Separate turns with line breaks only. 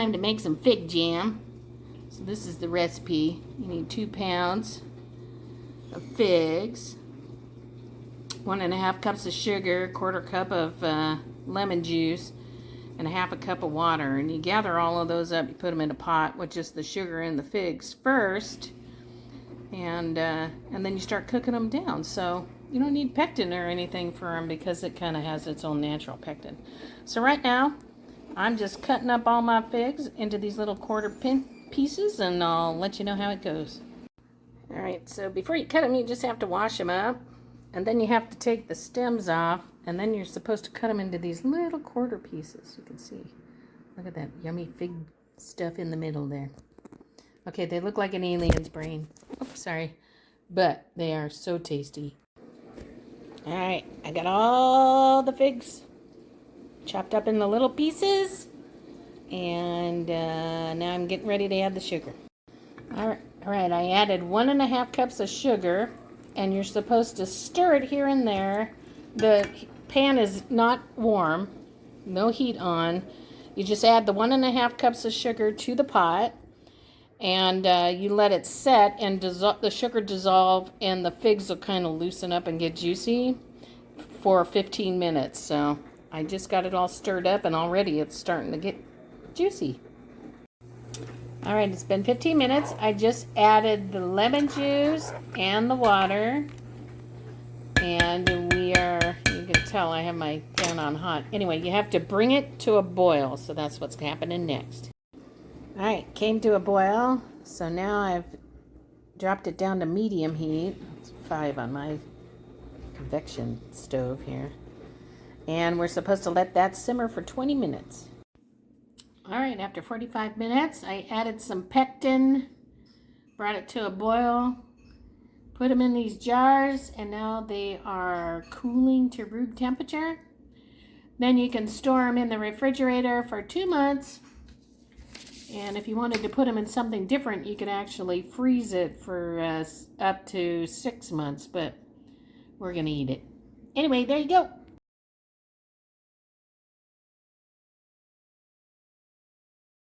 time to make some fig jam. So this is the recipe. You need 2 pounds of figs, 1.5 cups of sugar, 1/4 cup of lemon juice, and 1/2 cup of water. And you gather all of those up. You put them in a pot with just the sugar and the figs first, and then you start cooking them down. So you don't need pectin or anything for them because it kind of has its own natural pectin. So right now, I'm just cutting up all my figs into these little 1/4 pieces, and I'll let you know how it goes. All right, so before you cut them, you just have to wash them up, and then you have to take the stems off, and then you're supposed to cut them into these little 1/4 pieces. You can see. Look at that yummy fig stuff in the middle there. Okay, they look like an alien's brain. Oops, sorry. But they are so tasty. All right, I got all the figs chopped up in the little pieces, and now I'm getting ready to add the sugar. All right, I added 1.5 cups of sugar, and you're supposed to stir it here and there. The pan is not warm, no heat on. You just add the 1.5 cups of sugar to the pot, and you let it set, and the sugar dissolve, and the figs will kind of loosen up and get juicy for 15 minutes. So I just got it all stirred up, and already it's starting to get juicy. All right, it's been 15 minutes. I just added the lemon juice and the water, and you can tell I have my pan on hot. Anyway, you have to bring it to a boil, so that's what's happening next. All right, came to a boil, so now I've dropped it down to medium heat. It's 5 on my convection stove here. And we're supposed to let that simmer for 20 minutes. All right, after 45 minutes, I added some pectin, brought it to a boil, put them in these jars, and now they are cooling to room temperature. Then you can store them in the refrigerator for 2 months. And if you wanted to put them in something different, you could actually freeze it for up to 6 months, but we're going to eat it. Anyway, there you go.